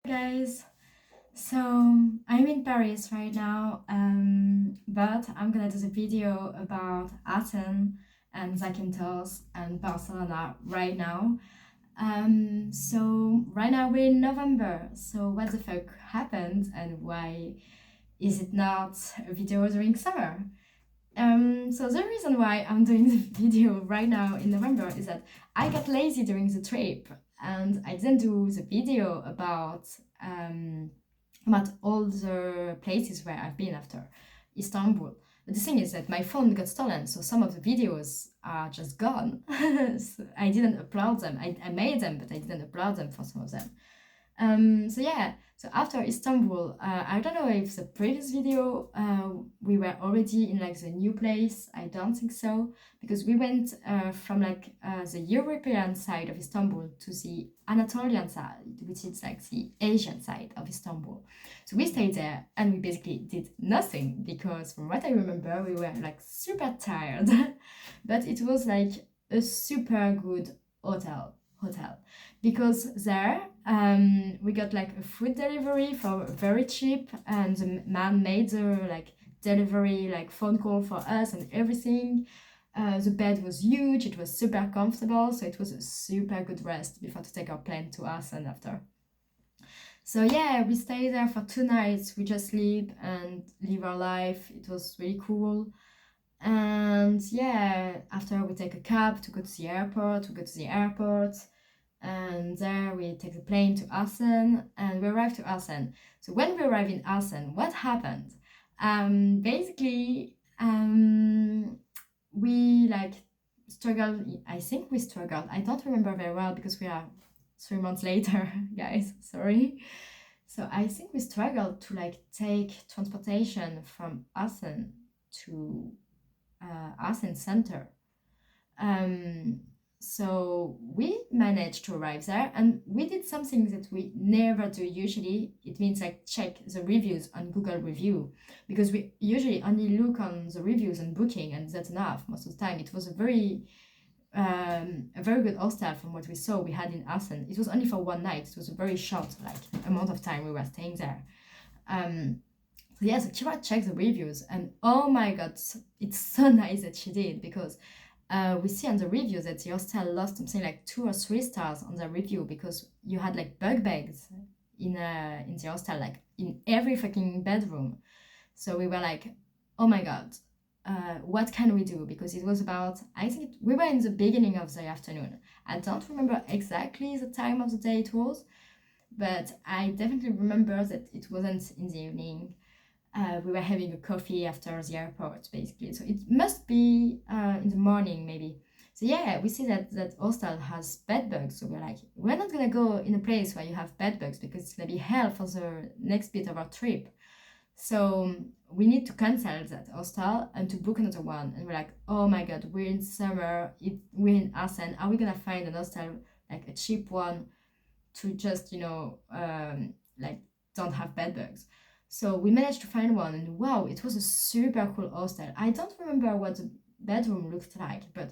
Guys, so I'm in Paris right now, but I'm gonna do the video about Athens and Zakynthos and Barcelona right now. So right now we're in November, so what the fuck happened and why is it not a video during summer? So the reason why I'm doing the video right now in November is that I got lazy during the trip and I didn't do the video um, about all the places where I've been after Istanbul. But the thing is that my phone got stolen, so some of the videos are just gone. So I didn't upload them. I made them, but I didn't upload them for some of them. So yeah, so after Istanbul, I don't know if the previous video we were already in like the new place. I don't think so, because we went from like the European side of Istanbul to the Anatolian side, which is like the Asian side of Istanbul. So we stayed there and we basically did nothing because from what I remember, we were like super tired, but it was like a super good hotel because there we got like a food delivery for very cheap and the man made the like delivery like phone call for us and everything. The bed was huge, it was super comfortable, so it was a super good rest before to take our plane to Athens after. So yeah, we stayed there for 2 nights. We just sleep and live our life. It was really cool. And yeah, after we take a cab to go to the airport, we go to the airport, and there we take the plane to Athens, and we arrive to Athens. So when we arrive in Athens, what happened? Basically, we like struggled. I think we struggled. I don't remember very well because we are 3 months later, guys. Sorry. So I think we struggled to like take transportation from Athens to Athens center. Um, so we managed to arrive there and we did something that we never do usually. It means like check the reviews on Google Review because we usually only look on the reviews on Booking and that's enough most of the time. It was a very good hostel from what we saw we had in Athens. It was only for one night. It was a very short like amount of time we were staying there. So yeah, so Kira checked the reviews and oh my god, it's so nice that she did because we see on the review that the hostel lost something like 2 or 3 stars on the review because you had like bug bags in the hostel, like in every fucking bedroom. So we were like, oh my god, what can we do? Because it was about, I think we were in the beginning of the afternoon. I don't remember exactly the time of the day it was, but I definitely remember that it wasn't in the evening. We were having a coffee after the airport, basically. So it must be in the morning, maybe. So yeah, we see that hostel has bed bugs. So we're like, we're not gonna go in a place where you have bed bugs because it's gonna be hell for the next bit of our trip. So we need to cancel that hostel and to book another one. And we're like, oh my god, we're in summer. We're in Athens. Are we gonna find an hostel like a cheap one to just like don't have bed bugs? So we managed to find one, and wow, it was a super cool hostel. I don't remember what the bedroom looked like, but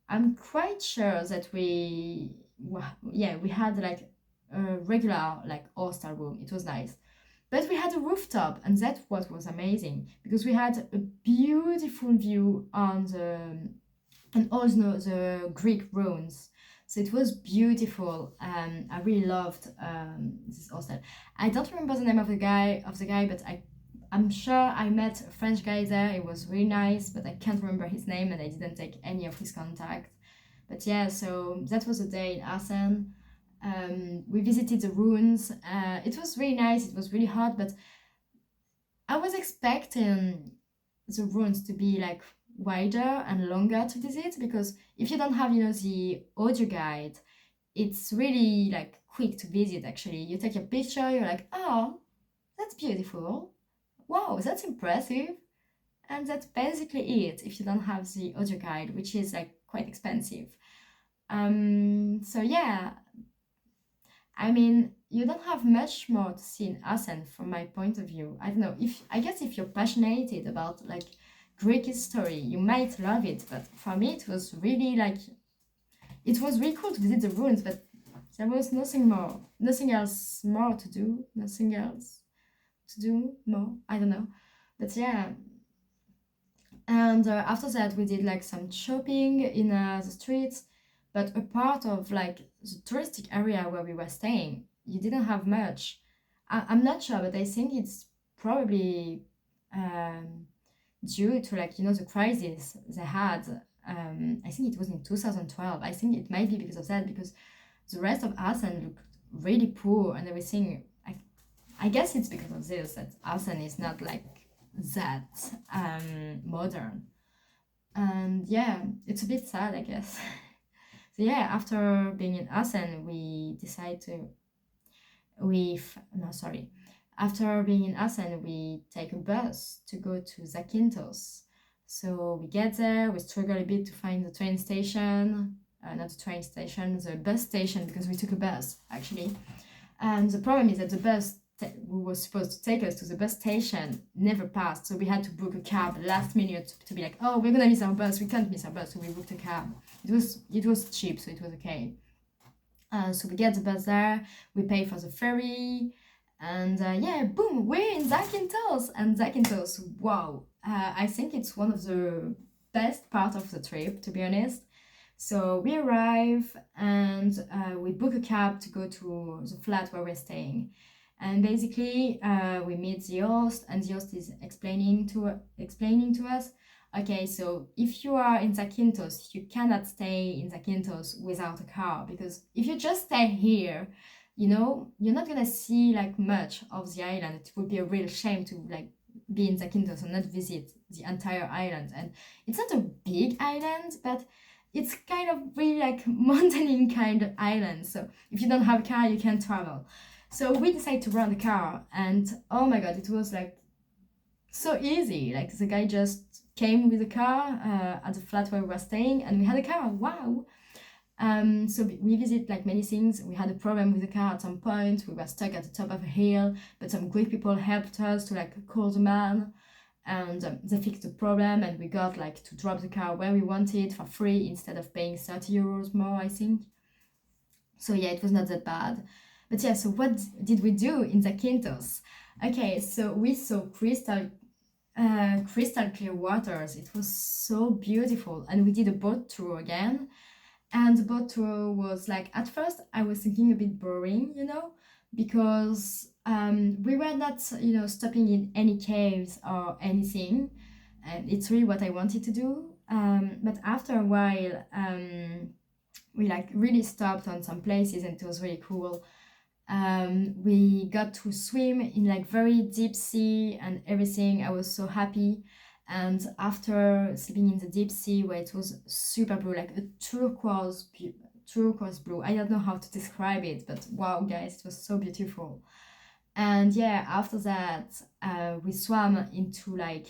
I'm quite sure that we had like a regular like hostel room. It was nice. But we had a rooftop, and that's what was amazing because we had a beautiful view on all the Greek ruins. So it was beautiful. I really loved this hostel. I don't remember the name of the guy, but I'm sure I met a French guy there. It was really nice, but I can't remember his name and I didn't take any of his contact. But yeah, so that was a day in Athens. We visited the ruins. It was really nice. It was really hot, but I was expecting the ruins to be like wider and longer to visit because if you don't have the audio guide, it's really like quick to visit. Actually, you take a picture, you're like, oh, that's beautiful, wow, that's impressive, and that's basically it if you don't have the audio guide, which is like quite expensive. So yeah, I mean, you don't have much more to see in Athens from my point of view. I don't know, if I guess if you're passionate about like Greek history, you might love it, but for me it was really like, it was really cool to visit the ruins, but There was nothing else more to do, nothing else to do more. I don't know, but yeah. And after that, we did like some shopping in the streets, but a part of like the touristic area where we were staying, you didn't have much. I'm not sure, but I think it's probably um, due to like the crisis they had. I think it was in 2012. I think it might be because of that, because the rest of Athens looked really poor and everything. I guess it's because of this that Athens is not like that modern. And yeah, it's a bit sad, I guess. So yeah, after being in Athens, we decide to we f- no sorry. After being in Athens, we take a bus to go to Zakynthos. So we get there, we struggle a bit to find the train station, not the train station, the bus station, because we took a bus actually. And the problem is that the bus who was supposed to take us to the bus station never passed. So we had to book a cab last minute to be like, oh, we're gonna miss our bus. We can't miss our bus. So we booked a cab. It was cheap, so it was okay. So we get the bus there. We pay for the ferry, and yeah, boom, we're in Zakynthos. And Zakynthos, wow, I think it's one of the best part of the trip, to be honest. So we arrive and we book a cab to go to the flat where we're staying. And basically, we meet the host, and the host is explaining to us. Okay, so if you are in Zakynthos, you cannot stay in Zakynthos without a car, because if you just stay here, you're not gonna see like much of the island. It would be a real shame to like be in Zakynthos and not visit the entire island. And it's not a big island, but it's kind of really like mountain kind of island. So if you don't have a car, you can't travel. So we decided to rent a car, and oh my god, it was like so easy. Like the guy just came with a car at the flat where we were staying, and we had a car. Wow. So we visit like many things. We had a problem with the car at some point. We were stuck at the top of a hill, but some Greek people helped us to like call the man, and they fixed the problem, and we got like to drop the car where we wanted for free instead of paying 30 euros more, I think. So yeah, it was not that bad. But yeah, so what did we do in Zakynthos? Okay, so we saw crystal clear waters. It was so beautiful, and we did a boat tour again. And the boat tour was like, at first I was thinking a bit boring, because we were not, stopping in any caves or anything, and it's really what I wanted to do. But after a while, we like really stopped on some places, and it was really cool. We got to swim in like very deep sea and everything. I was so happy. And after sleeping in the deep sea, where it was super blue, like a turquoise blue, I don't know how to describe it, but wow, guys, it was so beautiful. And yeah, after that, we swam into like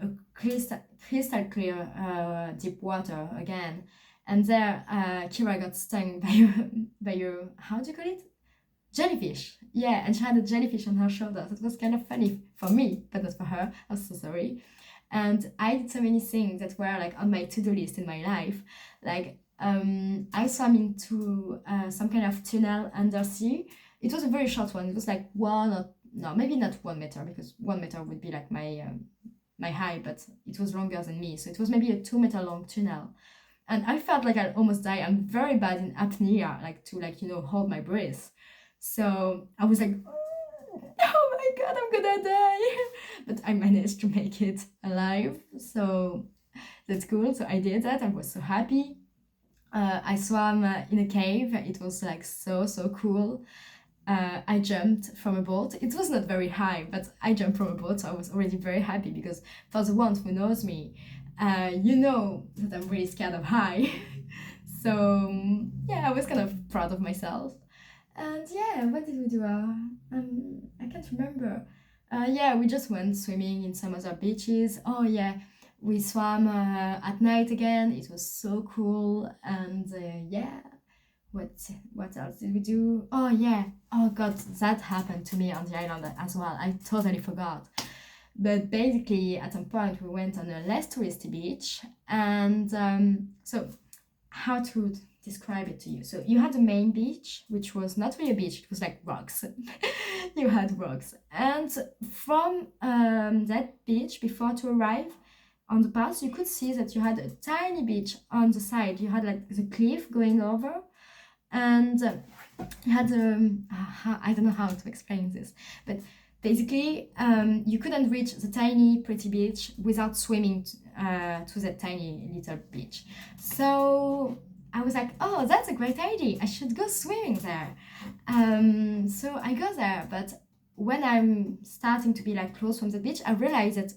a crystal clear deep water again. And there, Kira got stung by a how do you call it? Jellyfish. Yeah, and she had a jellyfish on her shoulder. That was kind of funny for me, but not for her. I'm so sorry. And I did so many things that were like on my to-do list in my life. Like I swam into some kind of tunnel undersea. It was a very short one. It was like maybe not 1 meter, because 1 meter would be like my height, but it was longer than me. So it was maybe a 2 meter long tunnel. And I felt like I'd almost die. I'm very bad in apnea, like to hold my breath. So I was like, oh my god, I'm gonna die. But I managed to make it alive. So that's cool. So I did that. I was so happy. I swam in a cave. It was like so cool. I jumped from a boat. It was not very high, but I jumped from a boat. So I was already very happy, because for the ones who knows me, you know that I'm really scared of high. So yeah, I was kind of proud of myself. And yeah, what did we do? I can't remember. Yeah, we just went swimming in some other beaches. Oh yeah, we swam at night again. It was so cool. And yeah, what else did we do? Oh yeah, oh god, that happened to me on the island as well. I totally forgot. But basically, at some point, we went on a less touristy beach. And so how to describe it to you. So you had the main beach, which was not really a beach, it was like rocks. You had rocks. And from that beach, before to arrive on the path, you could see that you had a tiny beach on the side. You had like the cliff going over, and you had I don't know how to explain this, but basically you couldn't reach the tiny pretty beach without swimming to that tiny little beach. So I was like, oh, that's a great idea, I should go swimming there. So I go there, but when I'm starting to be like close from the beach, I realize that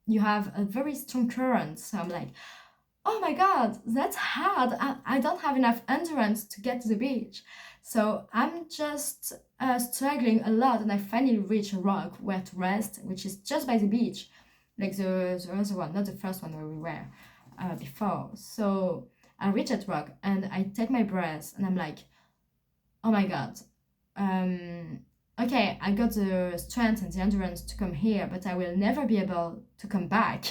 you have a very strong current. So I'm like, oh my god, that's hard. I don't have enough endurance to get to the beach. So I'm just struggling a lot, and I finally reach a rock where to rest, which is just by the beach, like the other one, not the first one where we were before. So I reach that rock and I take my breath, and I'm like, oh my god, okay, I got the strength and the endurance to come here, but I will never be able to come back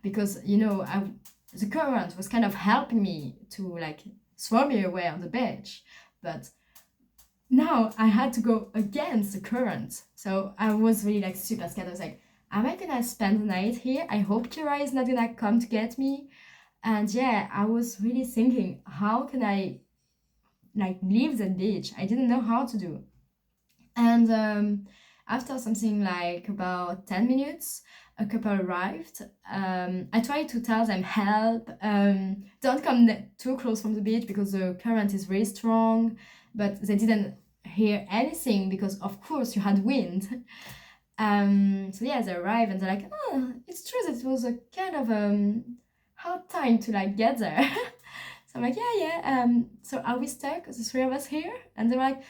because, you know, the current was kind of helping me to like throw me away on the beach, but now I had to go against the current. So I was really like super scared. I was like, am I gonna spend the night here? I hope Kira is not gonna come to get me. And yeah, I was really thinking, how can I like leave the beach? I didn't know how to do. And after something like about 10 minutes, a couple arrived. I tried to tell them, help, don't come too close from the beach because the current is really strong, but they didn't hear anything because of course you had wind. So yeah, they arrived and they're like, oh, it's true that it was a kind of hard time to like get there. So I'm like, yeah. So are we stuck, the three of us here? And they were like,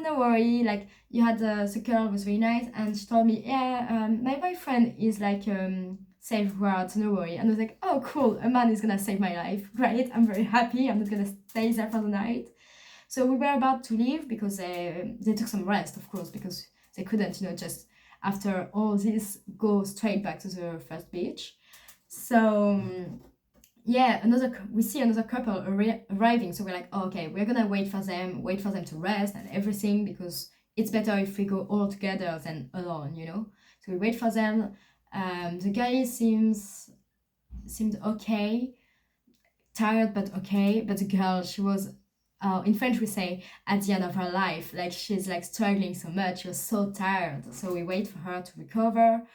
no worry. Like, you had the girl was really nice, and she told me, yeah, my boyfriend is like safeguard, no worry. And I was like, oh, cool, a man is gonna save my life. Great, I'm very happy. I'm not gonna stay there for the night. So we were about to leave because they took some rest, of course, because they couldn't, you know, just after all this go straight back to the first beach. So yeah, we see another couple arriving, so we're like, oh, okay, we're gonna wait for them to rest and everything, because it's better if we go all together than alone, you know. So we wait for them. The guy seemed okay, tired but okay, but the girl, she was in French we say at the end of her life, like she's like struggling so much, she was so tired. So we wait for her to recover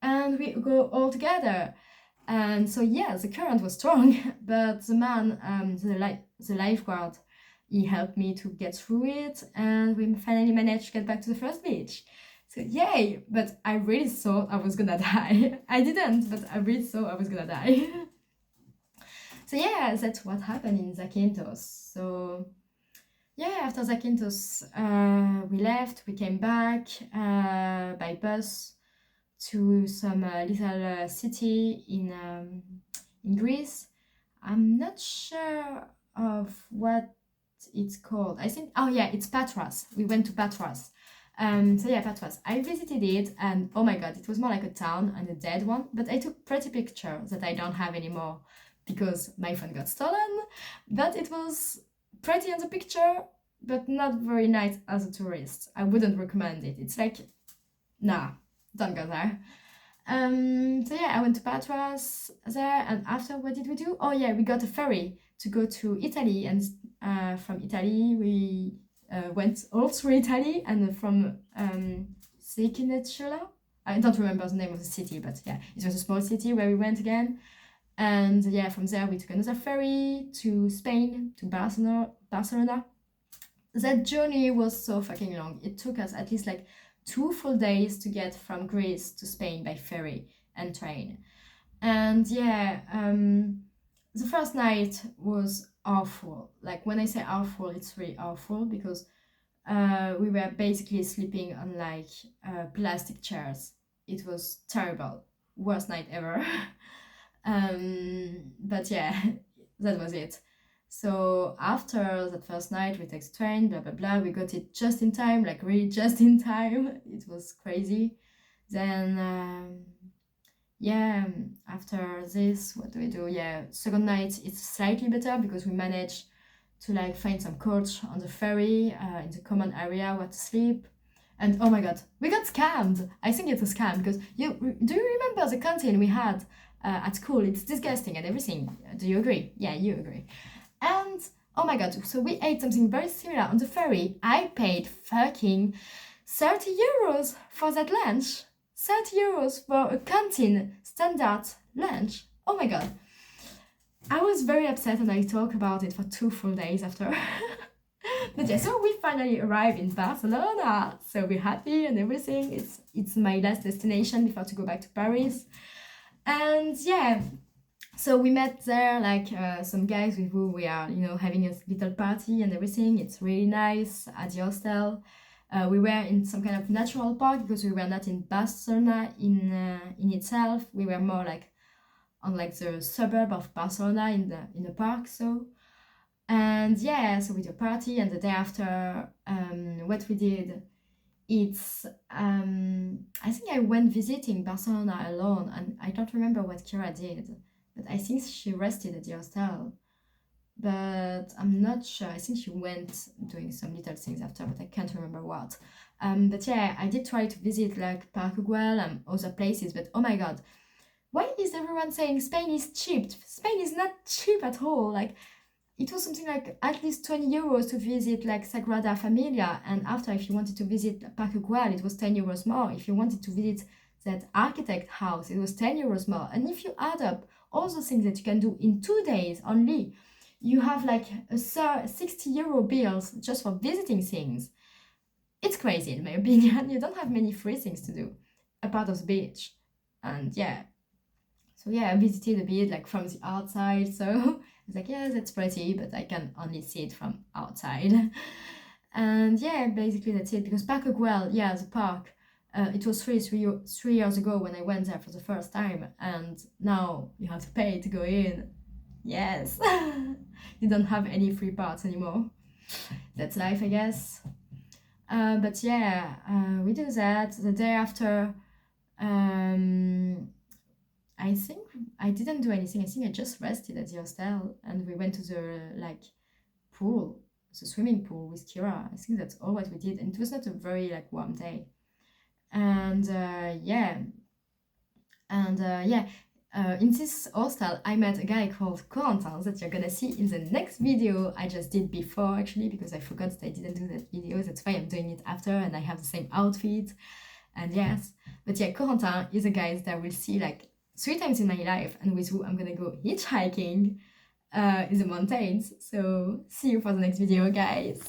and we go all together. And so yeah, the current was strong, but the man, the lifeguard, he helped me to get through it, and we finally managed to get back to the first beach. So yay! But I really thought I was gonna die. I didn't, but I really thought I was gonna die. So yeah, that's what happened in Zakynthos. So yeah, after Zakynthos, we left. We came back by bus to some little city in Greece. I'm not sure of what it's called. I think, oh yeah, it's Patras. We went to Patras. So yeah, Patras. I visited it, and oh my god, it was more like a town and a dead one. But I took pretty pictures that I don't have anymore because my phone got stolen. But it was pretty on the picture, but not very nice as a tourist. I wouldn't recommend it. It's like, nah, don't go there. So yeah, I went to Patras there, and after, what did we do? Oh yeah, we got a ferry to go to Italy, and from Italy we went all through Italy, and from Zakynthos, I don't remember the name of the city, but yeah, it was a small city where we went again. And yeah, from there we took another ferry to Spain, to Barcelona. That journey was so fucking long. It took us at least like 2 full days to get from Greece to Spain by ferry and train. And yeah, the first night was awful. Like, when I say awful, it's really awful, because we were basically sleeping on like plastic chairs. It was terrible. Worst night ever. But yeah, that was it. So after that first night, we take the train, blah blah blah. We got it just in time, like really just in time. It was crazy. Then yeah, after this, what do we do? Yeah, second night it's slightly better because we managed to like find some coach on the ferry in the common area where to sleep. And oh my god, we got scammed. I think it's a scam because do you remember the canteen we had at school? It's disgusting and everything. Do you agree? Yeah, you agree. And oh my god, so we ate something very similar on the ferry. I paid fucking 30 euros for that lunch. 30 euros for a canteen standard lunch. Oh my god. I was very upset and I talked about it for 2 full days after. But yeah, so we finally arrived in Barcelona. So we're happy and everything. It's my last destination before to go back to Paris. And yeah, so we met there like some guys with who we are, having a little party and everything. It's really nice at the hostel. We were in some kind of natural park because we were not in Barcelona in itself. We were more like on like the suburb of Barcelona in the park. So and yeah, so we did a party, and the day after, what we did, it's I think I went visiting Barcelona alone, and I don't remember what Kira did, but I think she rested at the hostel. But I'm not sure. I think she went doing some little things after, but I can't remember what. But yeah, I did try to visit like Park Güell and other places, but oh my god, why is everyone saying Spain is cheap? Spain is not cheap at all. Like, it was something like at least 20 euros to visit like Sagrada Familia, and after if you wanted to visit Park Güell, it was 10 euros more. If you wanted to visit that architect house, it was 10 euros more. And if you add up all the things that you can do in 2 days only, you have like a 60 euro bills just for visiting things. It's crazy in my opinion. You don't have many free things to do apart of the beach. And yeah, so yeah, I visited a bit like from the outside, so it's like, yeah, that's pretty, but I can only see it from outside. And yeah, basically that's it, because Park Güell, yeah, the park, it was free 3 years ago when I went there for the first time, and now you have to pay to go in. Yes. You don't have any free parts anymore. That's life, I guess. But yeah, we do that. The day after, I think I didn't do anything. I think I just rested at the hostel, and we went to the like pool, the swimming pool with Kira. I think that's all what we did, and it was not a very like warm day. And yeah, and yeah, in this hostel I met a guy called Corentin that you're gonna see in the next video I just did before, actually, because I forgot that I didn't do that video. That's why I'm doing it after, and I have the same outfit. And yes, but yeah, Corentin is a guy that I will see like 3 times in my life, and with who I'm gonna go hitchhiking in the mountains. So see you for the next video, guys.